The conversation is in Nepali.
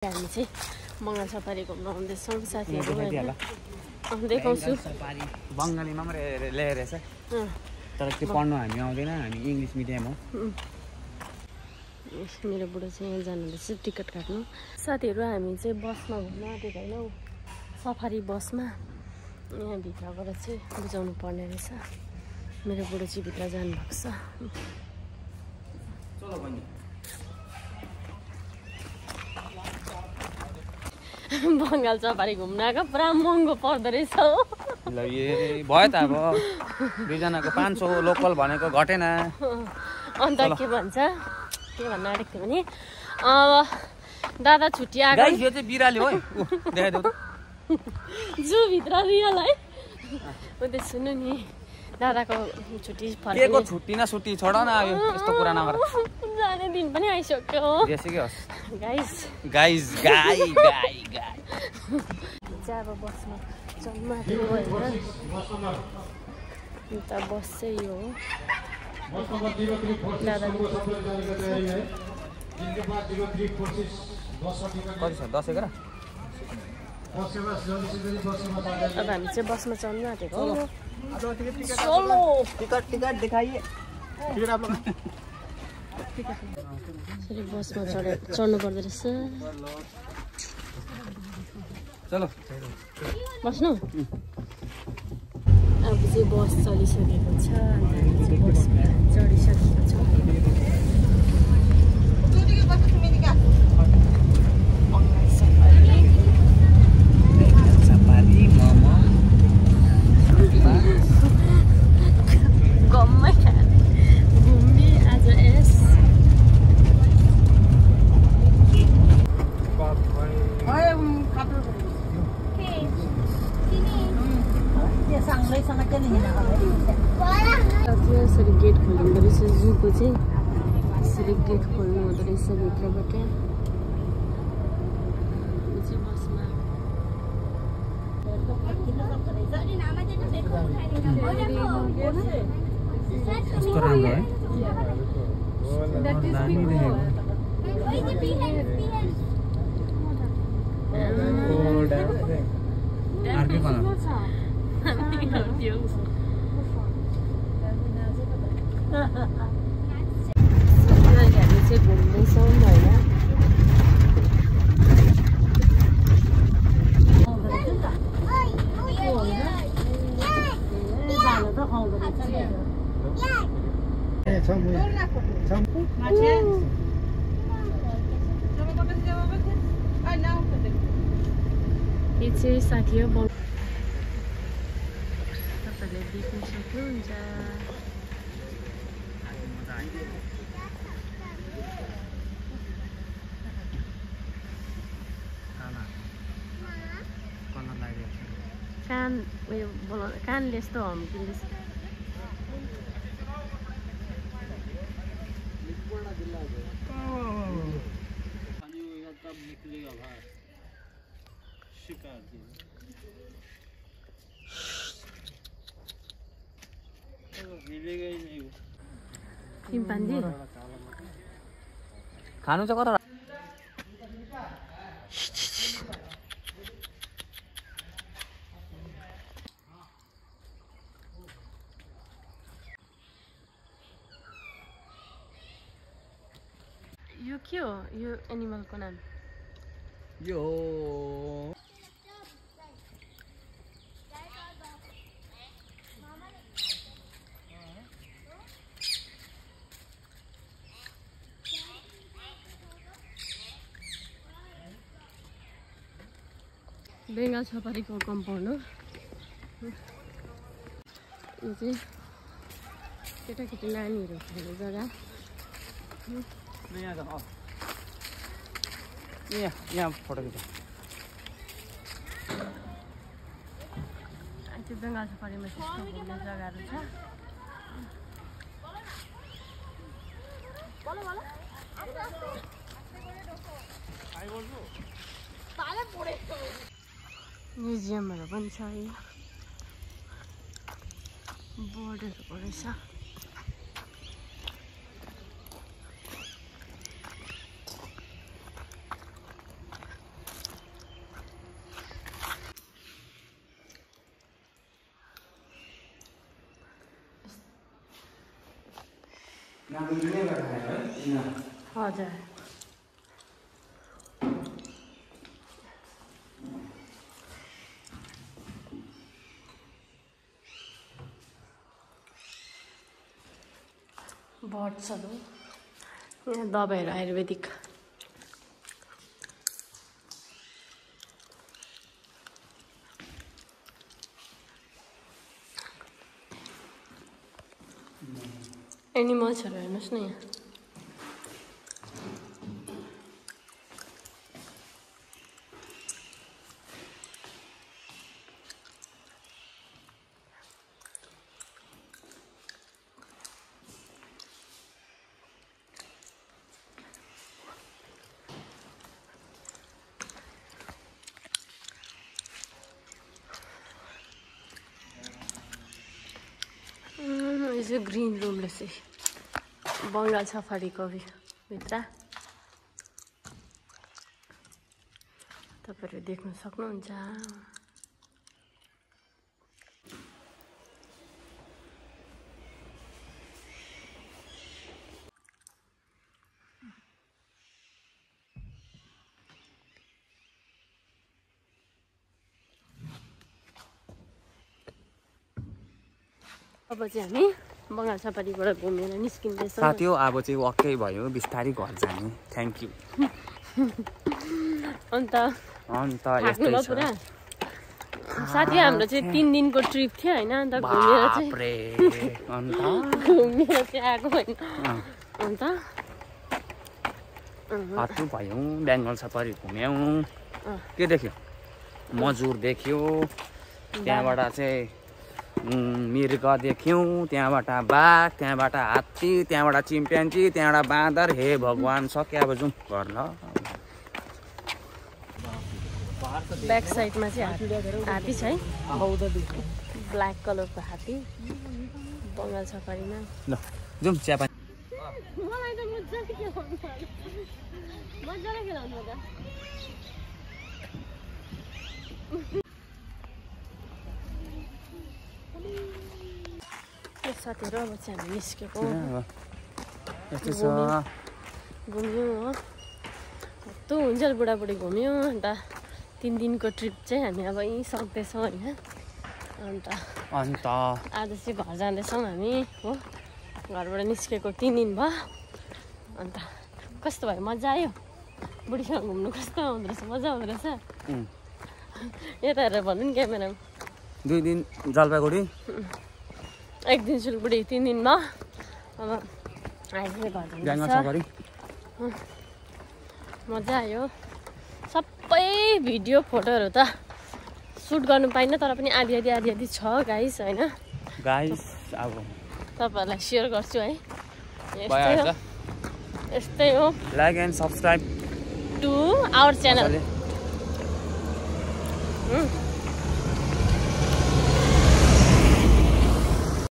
हामी चाहिँ बङ्गाल सफारी घुम्न आउँदैछौँ साथीहरू देखाउँछु बङ्गालीमा पनि ल्याइरहेछ तर त्यो पढ्नु हामी आउँदैन हामी इङ्ग्लिस मिडियम हो मेरो बुढो चाहिँ यहाँ जानुहुँदैछ टिकट काट्नु साथीहरू हामी चाहिँ बसमा घुम्न आँटेको होइन सफारी बसमा यहाँ भित्रबाट चाहिँ बुझाउनु पर्ने रहेछ मेरो बुढो चाहिँ भित्र जानुभएको छ बङ्गाल सफारी घुम्न आएको पुरा महँगो पर्दो रहेछ हो ल ए भयो त अब दुईजनाको 500 लोकल भनेको घटेन अन्त के भन्छ के भन्न आँटेको थियो भने दादा छुट्टी आएको यो चाहिँ बिरालो हो देखाइदेऊ त जुभित्र रियल है उ त सुन्नु नि दादाको छुट्टी केको छुट्टी न छुट्टी छोड न यो यस्तो कुरा नगर जाने दिन पनि आइसक्यो जेसुकै होस् गाइस गाई चाहिँ अब बसमा जम्मा थियो होइन अन्त बस चाहिँ यो हो कति छ 10 11 अब हामी चाहिँ बसमा चढ्नु आँटेको हो टिकट दिखाइए बसमा चढ्नु पर्दो रहेछ चलो बस्नु अब चाहिँ बस चलिसकेको छ अन्त हामी चाहिँ बसमा चढिसकेको छ गम्मै घुम्ने आज यस यसरी गेट खोल्नु हुँदो रहेछ जूको चाहिँ यसरी गेट खोल्नु हुँदो रहेछ भित्रबाट बसमा कस्तो राम्रो है अर्कै कलर हामी चाहिँ घुम्दैछौँ होइन यो चाहिँ साथी हो तपाईँले देख्न सक्नुहुन्छ कान उयो बोलाउँदा कानले यस्तो हम्किँदैछ खानु चाहिँ कता यो के हो यो एनिमलको नाम यो बेङ्गाल सफारीको कम्पाउन्ड हो यो चाहिँ केटाकेटी नानीहरू खेल्ने जग्गा यहाँ फोटो खिच त्यो बेङ्गाल सफारीमा त्यस्तो घुम्ने जग्गाहरू छ म्युजियमहरू पनि छ है बोर्डहरूको रहेछ हजुर बर्ड्सहरू यहाँ दबाईहरू आयुर्वेदिक एनिमल्सहरू हेर्नुहोस् न यहाँ यो ग्रीन रूम रहेछ बङ्गाल सफारीको भित्र तपाईँहरू देख्न सक्नुहुन्छ अब चाहिँ हामी बङ्गाल सफारीबाट घुमेर निस्किँदैछौँ साथी हो अब चाहिँ वक्कै भयो बिस्तारै घर जाने थ्याङ्क यू अन्त यस्तै छ पुरा साथी हाम्रो चाहिँ 3 दिनको ट्रिप थियो होइन अन्त घुमेर चाहिँ आएको होइन अन्त हत्तु भयौँ बेङ्गल सफारी घुम्यौँ के देख्यो मजुर देख्यो त्यहाँबाट चाहिँ मृग देख्यौँ त्यहाँबाट बाघ त्यहाँबाट हात्ती त्यहाँबाट चिम्प्यान्जी त्यहाँबाट बाँदर हे भगवान् सक्यो अब जाउँ घर ल ब्याक साइडमा चाहिँ हात्ती छ है ब्ल्याक कलरको हात्ती बङ्गाल सफारीमा ल जाउँ चियापानी मलाई त मजाले खेलाउनु मजाले खेलाउनु साथीहरू अब चाहिँ हामी निस्केको यस्तो छ घुम्यौँ हो त्यो हुन्छ बुढाबुढी घुम्यौँ अन्त 3 दिनको ट्रिप चाहिँ हामी अब यहीँ सक्दैछौँ होइन अन्त आज चाहिँ घर जाँदैछौँ हामी हो घरबाट निस्केको 3 दिन भयो अन्त कस्तो भयो मजा आयो बुढीसँग घुम्नु कस्तो आउँदो रहेछ मजा आउँदो रहेछ यता हेरेर भन्नु नि क्यामेरामा 2 दिन जलपाइगुडी 1 दिन सिलगढी 3 दिनमा अब आइपुग्यो घर जान्छ मजा आयो सबै भिडियो फोटोहरू त सुट गर्नु पाइनँ तर पनि आधी छ गाइस होइन गाइस अब तपाईँहरूलाई सेयर गर्छु है यस्तै हो like and subscribe to our channel